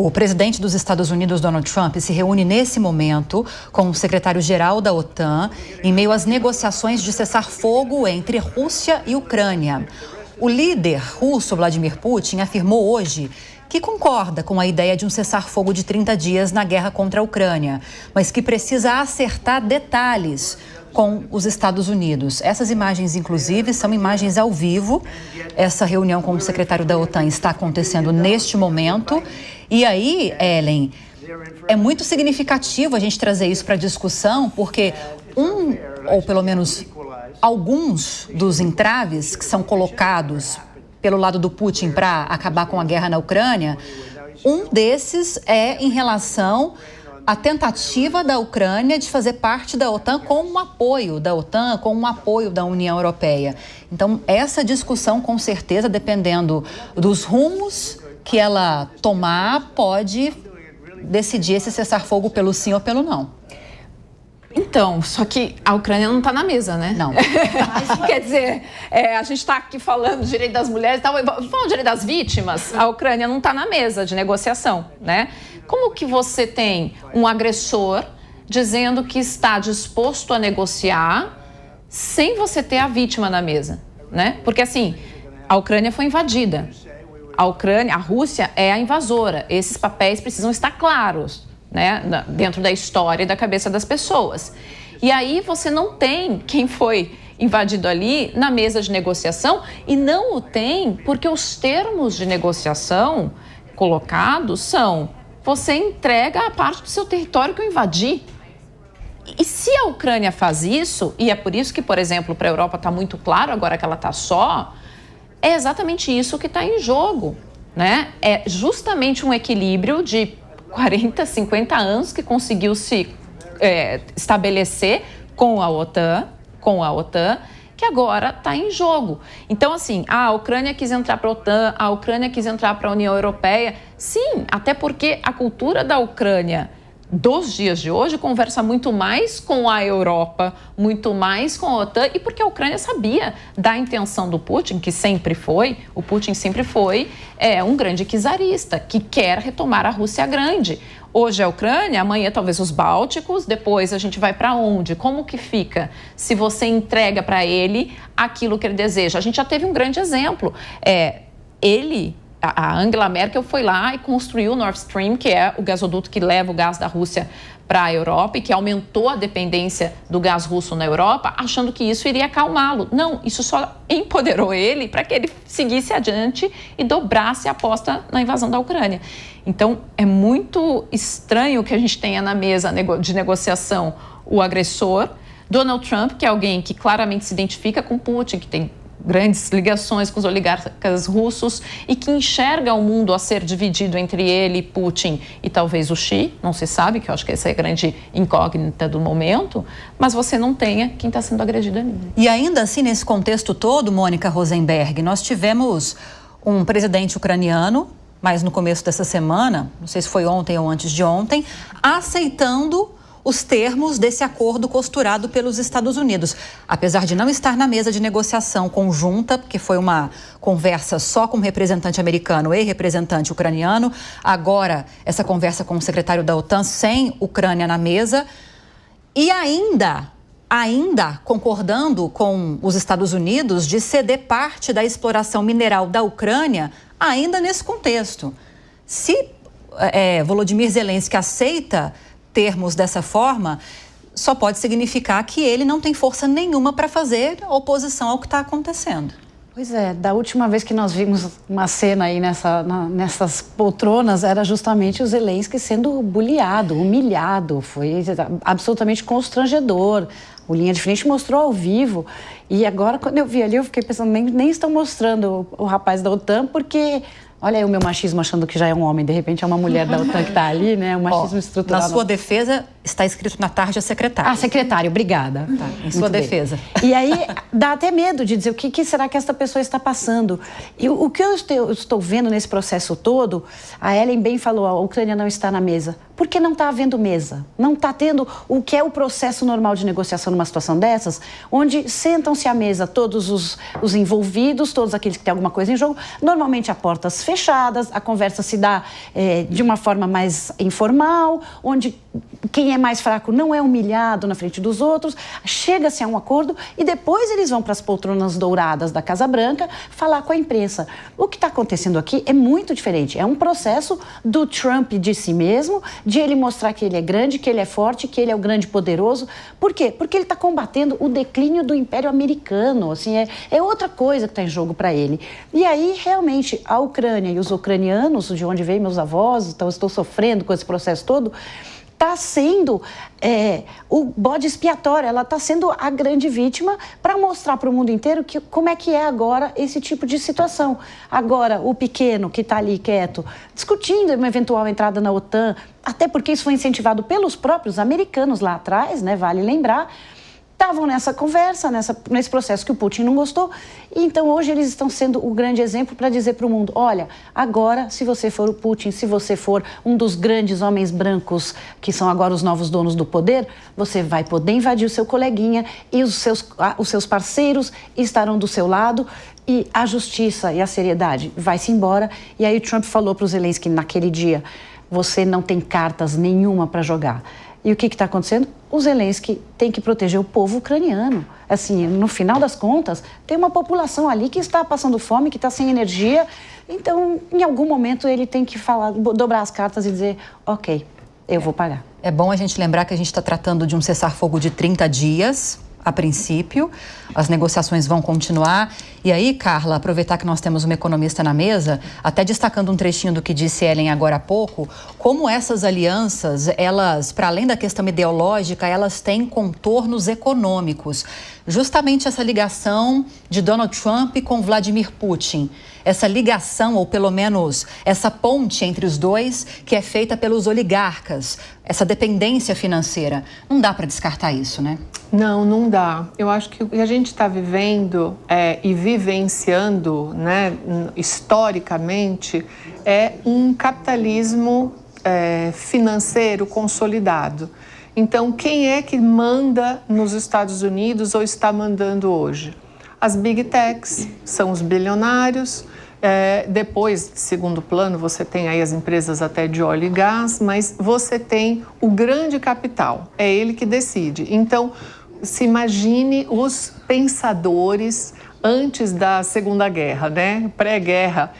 O presidente dos Estados Unidos, Donald Trump, se reúne nesse momento com o secretário-geral da OTAN em meio às negociações de cessar-fogo entre Rússia e Ucrânia. O líder russo, Vladimir Putin, afirmou hoje que concorda com a ideia de um cessar-fogo de 30 dias na guerra contra a Ucrânia, mas que precisa acertar detalhes com os Estados Unidos. Essas imagens, inclusive, são imagens ao vivo. Essa reunião com o secretário da OTAN está acontecendo neste momento. E aí, Ellen, é muito significativo a gente trazer isso para discussão, porque ou pelo menos alguns dos entraves que são colocados pelo lado do Putin para acabar com a guerra na Ucrânia, um desses é em relação a tentativa da Ucrânia de fazer parte da OTAN com um apoio da OTAN, com um apoio da União Europeia. Então, essa discussão, com certeza, dependendo dos rumos que ela tomar, pode decidir esse cessar-fogo pelo sim ou pelo não. Então, só que a Ucrânia não está na mesa, né? Não. Quer dizer, a gente está aqui falando do direito das mulheres e tal, falando do direito das vítimas, a Ucrânia não está na mesa de negociação, né? Como que você tem um agressor dizendo que está disposto a negociar sem você ter a vítima na mesa, né? Porque assim, a Ucrânia foi invadida. A Rússia é a invasora. Esses papéis precisam estar claros, né, dentro da história e da cabeça das pessoas. E aí você não tem quem foi invadido ali na mesa de negociação, e não o tem porque os termos de negociação colocados são: você entrega a parte do seu território que eu invadi. E se a Ucrânia faz isso, e é por isso que, por exemplo, para a Europa está muito claro agora que ela está só, é exatamente isso que está em jogo, né? É justamente um equilíbrio de 40, 50 anos que conseguiu se estabelecer com a OTAN, que agora está em jogo. Então, assim, a Ucrânia quis entrar para a OTAN, a Ucrânia quis entrar para a União Europeia. Sim, até porque a cultura da Ucrânia dos dias de hoje conversa muito mais com a Europa, muito mais com a OTAN, e porque a Ucrânia sabia da intenção do Putin, o Putin sempre foi um grande czarista, que quer retomar a Rússia grande. Hoje é a Ucrânia, amanhã talvez os Bálticos, depois a gente vai para onde? Como que fica se você entrega para ele aquilo que ele deseja? A gente já teve um grande exemplo. A Angela Merkel foi lá e construiu o Nord Stream, que é o gasoduto que leva o gás da Rússia para a Europa e que aumentou a dependência do gás russo na Europa, achando que isso iria acalmá-lo. Não, isso só empoderou ele para que ele seguisse adiante e dobrasse a aposta na invasão da Ucrânia. Então, é muito estranho que a gente tenha na mesa de negociação o agressor, Donald Trump, que é alguém que claramente se identifica com Putin, que tem grandes ligações com os oligarcas russos e que enxerga o mundo a ser dividido entre ele, Putin e talvez o Xi, não se sabe, que eu acho que essa é a grande incógnita do momento, mas você não tenha quem está sendo agredido ali. E ainda assim, nesse contexto todo, Mônica Rosenberg, nós tivemos um presidente ucraniano, mas no começo dessa semana, não sei se foi ontem ou antes de ontem, aceitando os termos desse acordo costurado pelos Estados Unidos. Apesar de não estar na mesa de negociação conjunta, porque foi uma conversa só com o representante americano e representante ucraniano, agora essa conversa com o secretário da OTAN sem Ucrânia na mesa, e ainda concordando com os Estados Unidos de ceder parte da exploração mineral da Ucrânia, ainda nesse contexto. Se Volodymyr Zelensky aceita termos dessa forma, só pode significar que ele não tem força nenhuma para fazer oposição ao que está acontecendo. Pois é, da última vez que nós vimos uma cena aí nessas poltronas, era justamente o Zelensky sendo bullyado, humilhado, foi absolutamente constrangedor. O Linha de Frente mostrou ao vivo, e agora quando eu vi ali eu fiquei pensando, nem estão mostrando o rapaz da OTAN, porque... Olha aí o meu machismo achando que já é um homem, de repente é uma mulher da OTAN que está ali, né? O machismo estrutural. Na sua defesa, está escrito na tarja secretário. Ah, secretário, obrigada. Tá, em sua defesa. E aí dá até medo de dizer o que será que esta pessoa está passando. E o que eu estou vendo nesse processo todo, a Ellen bem falou, a Ucrânia não está na mesa. Porque não está havendo mesa, não está tendo o que é o processo normal de negociação numa situação dessas, onde sentam-se à mesa todos os envolvidos, todos aqueles que têm alguma coisa em jogo, normalmente a portas fechadas, a conversa se dá de uma forma mais informal, onde quem é mais fraco não é humilhado na frente dos outros, chega-se a um acordo e depois eles vão para as poltronas douradas da Casa Branca falar com a imprensa. O que está acontecendo aqui é muito diferente, é um processo do Trump de si mesmo, de ele mostrar que ele é grande, que ele é forte, que ele é o grande poderoso. Por quê? Porque ele está combatendo o declínio do Império Americano. Assim, é outra coisa que está em jogo para ele. E aí, realmente, a Ucrânia e os ucranianos, de onde veio meus avós, então estou sofrendo com esse processo todo, está sendo o bode expiatório, ela está sendo a grande vítima para mostrar para o mundo inteiro como é que é agora esse tipo de situação. Agora, o pequeno que está ali quieto, discutindo uma eventual entrada na OTAN, até porque isso foi incentivado pelos próprios americanos lá atrás, né, vale lembrar, estavam nessa conversa, nesse processo que o Putin não gostou, e então hoje eles estão sendo o grande exemplo para dizer para o mundo, olha, agora se você for o Putin, se você for um dos grandes homens brancos que são agora os novos donos do poder, você vai poder invadir o seu coleguinha e os seus parceiros estarão do seu lado e a justiça e a seriedade vai-se embora. E aí o Trump falou para o Zelensky naquele dia, você não tem cartas nenhuma para jogar. E o que está acontecendo? O Zelensky tem que proteger o povo ucraniano. Assim, no final das contas, tem uma população ali que está passando fome, que está sem energia. Então, em algum momento, ele tem que dobrar as cartas e dizer, ok, eu vou pagar. É bom a gente lembrar que a gente está tratando de um cessar-fogo de 30 dias, a princípio. As negociações vão continuar. E aí, Carla, aproveitar que nós temos uma economista na mesa, até destacando um trechinho do que disse Ellen agora há pouco, como essas alianças, elas, para além da questão ideológica, elas têm contornos econômicos. Justamente essa ligação de Donald Trump com Vladimir Putin. Essa ligação, ou pelo menos essa ponte entre os dois, que é feita pelos oligarcas, essa dependência financeira. Não dá para descartar isso, né? Não, não dá. Eu acho que o que a gente está vivendo e vivenciando, né, historicamente, é um capitalismo financeiro consolidado. Então, quem é que manda nos Estados Unidos ou está mandando hoje? As big techs, são os bilionários. Depois, segundo plano, você tem aí as empresas até de óleo e gás, mas você tem o grande capital, é ele que decide. Então, se imagine os pensadores antes da Segunda Guerra, né? Pré-guerra,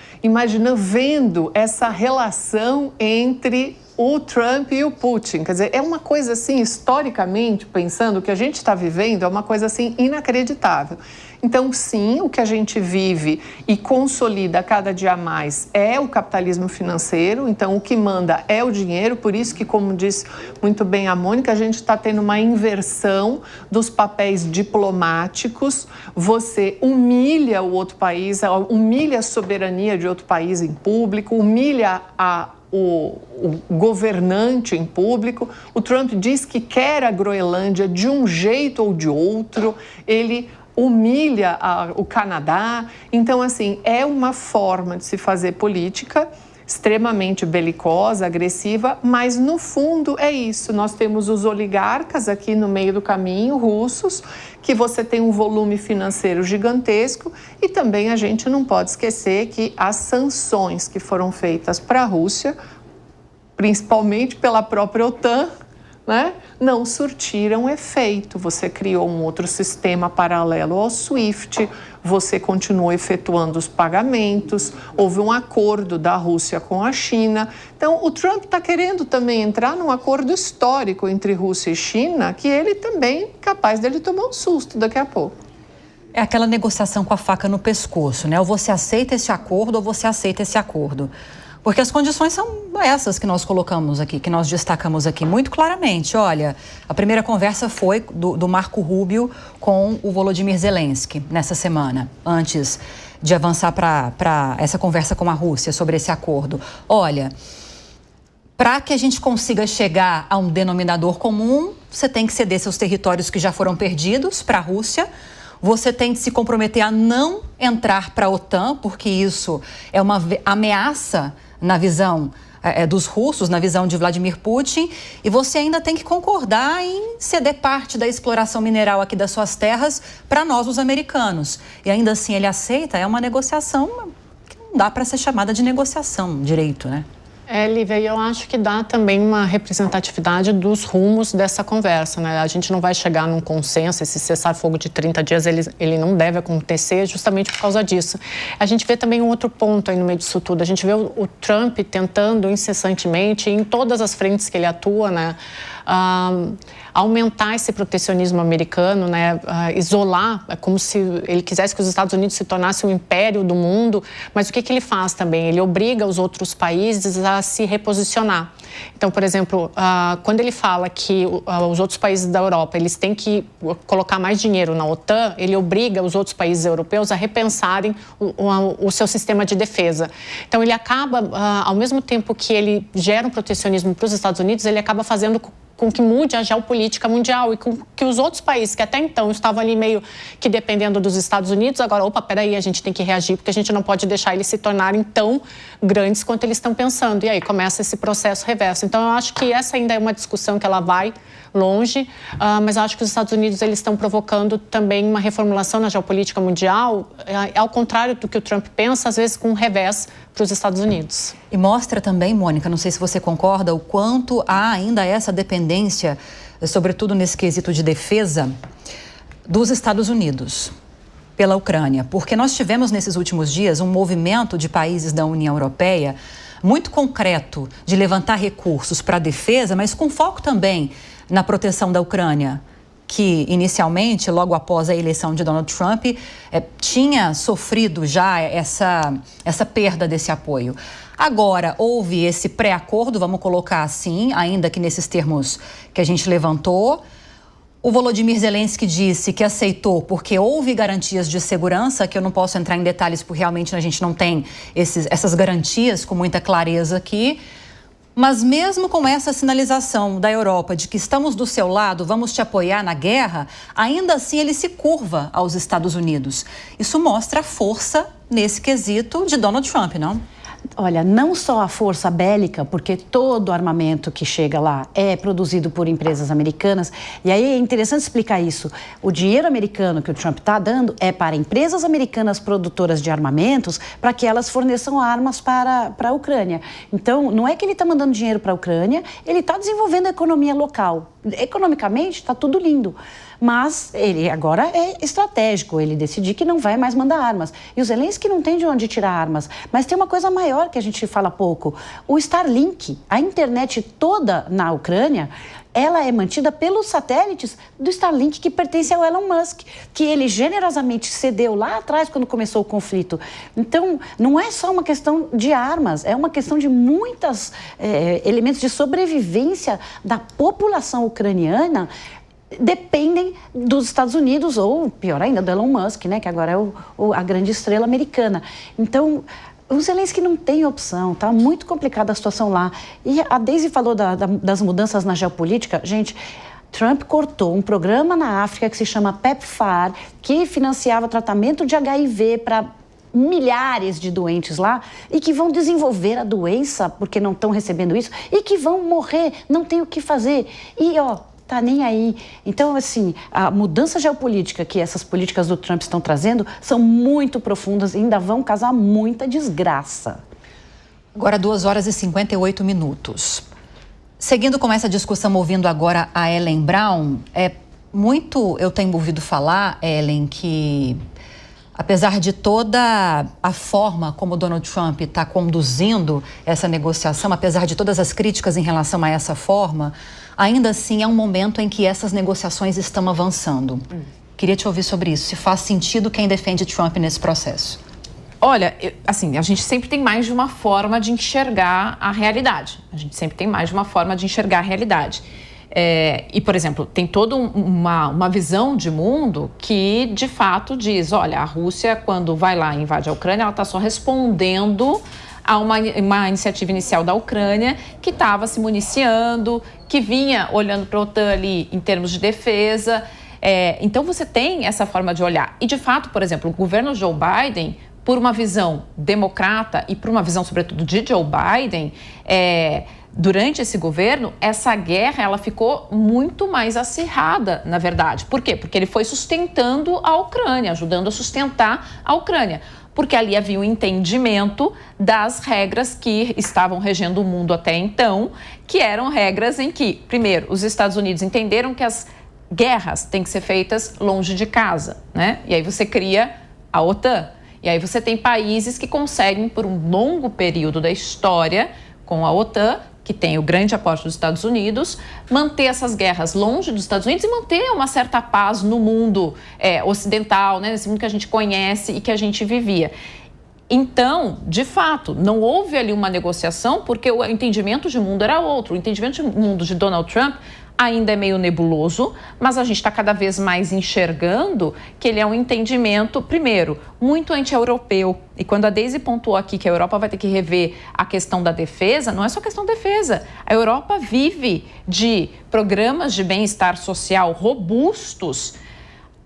vendo essa relação entre o Trump e o Putin. Quer dizer, é uma coisa assim, historicamente, pensando, o que a gente está vivendo é uma coisa assim inacreditável. Então, sim, o que a gente vive e consolida cada dia mais é o capitalismo financeiro. Então, o que manda é o dinheiro. Por isso que, como disse muito bem a Mônica, a gente está tendo uma inversão dos papéis diplomáticos. Você humilha o outro país, humilha a soberania de outro país em público, humilha o governante em público. O Trump diz que quer a Groenlândia de um jeito ou de outro. Ele humilha o Canadá. Então, assim, é uma forma de se fazer política extremamente belicosa, agressiva, mas no fundo é isso. Nós temos os oligarcas aqui no meio do caminho, russos, que você tem um volume financeiro gigantesco, e também a gente não pode esquecer que as sanções que foram feitas para a Rússia, principalmente pela própria OTAN, né, não surtiram efeito. Você criou um outro sistema paralelo ao SWIFT, você continuou efetuando os pagamentos, houve um acordo da Rússia com a China. Então, o Trump está querendo também entrar num acordo histórico entre Rússia e China, que ele também é capaz dele tomar um susto daqui a pouco. É aquela negociação com a faca no pescoço, né? Ou você aceita esse acordo ou você aceita esse acordo. Porque as condições são essas que nós colocamos aqui, que nós destacamos aqui muito claramente. Olha, a primeira conversa foi do Marco Rubio com o Volodymyr Zelensky nessa semana, antes de avançar para essa conversa com a Rússia sobre esse acordo. Olha, Para que a gente consiga chegar a um denominador comum, você tem que ceder seus territórios que já foram perdidos para a Rússia. Você tem que se comprometer a não entrar para a OTAN, porque isso é uma ameaça na visão dos russos, na visão de Vladimir Putin. E você ainda tem que concordar em ceder parte da exploração mineral aqui das suas terras para nós, os americanos. E ainda assim ele aceita, é uma negociação que não dá para ser chamada de negociação direito, né? Lívia, eu acho que dá também uma representatividade dos rumos dessa conversa, né? A gente não vai chegar num consenso, esse cessar-fogo de 30 dias, ele não deve acontecer justamente por causa disso. A gente vê também um outro ponto aí no meio disso tudo. A gente vê o Trump tentando incessantemente, em todas as frentes que ele atua, né? Aumentar esse protecionismo americano, né? Isolar, é como se ele quisesse que os Estados Unidos se tornasse um império do mundo, mas o que ele faz também? Ele obriga os outros países a se reposicionar. Então, por exemplo, quando ele fala que os outros países da Europa eles têm que colocar mais dinheiro na OTAN, ele obriga os outros países europeus a repensarem o seu sistema de defesa. Então, ele acaba, ao mesmo tempo que ele gera um protecionismo para os Estados Unidos, ele acaba fazendo com que mude a geopolítica mundial e com que os outros países que até então estavam ali meio que dependendo dos Estados Unidos, agora, peraí, a gente tem que reagir porque a gente não pode deixar eles se tornarem tão grandes quanto eles estão pensando. E aí começa esse processo reverso. Então, eu acho que essa ainda é uma discussão que ela vai longe, mas eu acho que os Estados Unidos eles estão provocando também uma reformulação na geopolítica mundial, ao contrário do que o Trump pensa, às vezes com um revés para os Estados Unidos. E mostra também, Mônica, não sei se você concorda, o quanto há ainda essa dependência, sobretudo nesse quesito de defesa, dos Estados Unidos pela Ucrânia. Porque nós tivemos nesses últimos dias um movimento de países da União Europeia muito concreto de levantar recursos para a defesa, mas com foco também na proteção da Ucrânia, que inicialmente, logo após a eleição de Donald Trump, tinha sofrido já essa perda desse apoio. Agora, houve esse pré-acordo, vamos colocar assim, ainda que nesses termos que a gente levantou. O Volodymyr Zelensky disse que aceitou porque houve garantias de segurança, que eu não posso entrar em detalhes porque realmente a gente não tem essas garantias com muita clareza aqui. Mas mesmo com essa sinalização da Europa de que estamos do seu lado, vamos te apoiar na guerra, ainda assim ele se curva aos Estados Unidos. Isso mostra a força nesse quesito de Donald Trump, não? Olha, não só a força bélica, porque todo o armamento que chega lá é produzido por empresas americanas, e aí é interessante explicar isso. O dinheiro americano que o Trump está dando é para empresas americanas produtoras de armamentos, para que elas forneçam armas para a Ucrânia. Então, não é que ele está mandando dinheiro para a Ucrânia, ele está desenvolvendo a economia local. Economicamente, está tudo lindo. Mas ele agora é estratégico, ele decidiu que não vai mais mandar armas. E o Zelensky não tem de onde tirar armas. Mas tem uma coisa maior que a gente fala pouco. O Starlink, a internet toda na Ucrânia, ela é mantida pelos satélites do Starlink que pertence ao Elon Musk, que ele generosamente cedeu lá atrás quando começou o conflito. Então, não é só uma questão de armas, é uma questão de muitos elementos de sobrevivência da população ucraniana dependem dos Estados Unidos, ou pior ainda, do Elon Musk, né, que agora é a grande estrela americana. Então, o Zelensky não tem opção, tá muito complicada a situação lá. E a Daisy falou das mudanças na geopolítica. Gente, Trump cortou um programa na África que se chama PEPFAR, que financiava tratamento de HIV para milhares de doentes lá e que vão desenvolver a doença porque não estão recebendo isso e que vão morrer, não tem o que fazer. E, tá nem aí. Então, assim, a mudança geopolítica que essas políticas do Trump estão trazendo são muito profundas e ainda vão causar muita desgraça. Agora, 2h58. Seguindo com essa discussão, ouvindo agora a Ellen Brown, eu tenho ouvido falar, Ellen, que apesar de toda a forma como Donald Trump está conduzindo essa negociação, apesar de todas as críticas em relação a essa forma, ainda assim é um momento em que essas negociações estão avançando. Queria te ouvir sobre isso, se faz sentido quem defende Trump nesse processo. Olha, assim, a gente sempre tem mais de uma forma de enxergar a realidade. E, por exemplo, tem toda uma visão de mundo que, de fato, diz, olha, a Rússia, quando vai lá e invade a Ucrânia, ela está só respondendo a uma iniciativa inicial da Ucrânia que estava se municiando, que vinha olhando para a OTAN ali em termos de defesa. Então você tem essa forma de olhar. E de fato, por exemplo, o governo Joe Biden, por uma visão democrata e por uma visão, sobretudo, de Joe Biden, durante esse governo, essa guerra ela ficou muito mais acirrada, na verdade. Por quê? Porque ele foi sustentando a Ucrânia, ajudando a sustentar a Ucrânia. Porque ali havia um entendimento das regras que estavam regendo o mundo até então, que eram regras em que, primeiro, os Estados Unidos entenderam que as guerras têm que ser feitas longe de casa, né? E aí você cria a OTAN. E aí você tem países que conseguem, por um longo período da história, com a OTAN, que tem o grande aporte dos Estados Unidos, manter essas guerras longe dos Estados Unidos e manter uma certa paz no mundo ocidental, né? Nesse mundo que a gente conhece e que a gente vivia. Então, de fato, não houve ali uma negociação porque o entendimento de mundo era outro. O entendimento de mundo de Donald Trump ainda é meio nebuloso, mas a gente está cada vez mais enxergando que ele é um entendimento, primeiro, muito anti-europeu. E quando a Daisy pontuou aqui que a Europa vai ter que rever a questão da defesa, não é só questão da defesa. A Europa vive de programas de bem-estar social robustos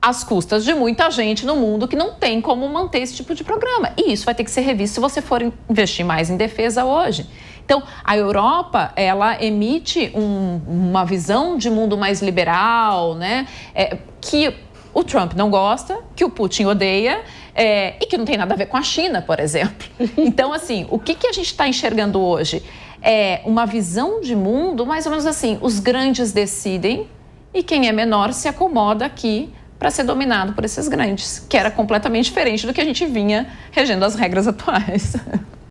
às custas de muita gente no mundo que não tem como manter esse tipo de programa. E isso vai ter que ser revisto se você for investir mais em defesa hoje. Então, a Europa, ela emite uma visão de mundo mais liberal, né? Que o Trump não gosta, que o Putin odeia e que não tem nada a ver com a China, por exemplo. Então, assim, o que a gente está enxergando hoje? É uma visão de mundo mais ou menos assim, os grandes decidem e quem é menor se acomoda aqui para ser dominado por esses grandes, que era completamente diferente do que a gente vinha regendo as regras atuais.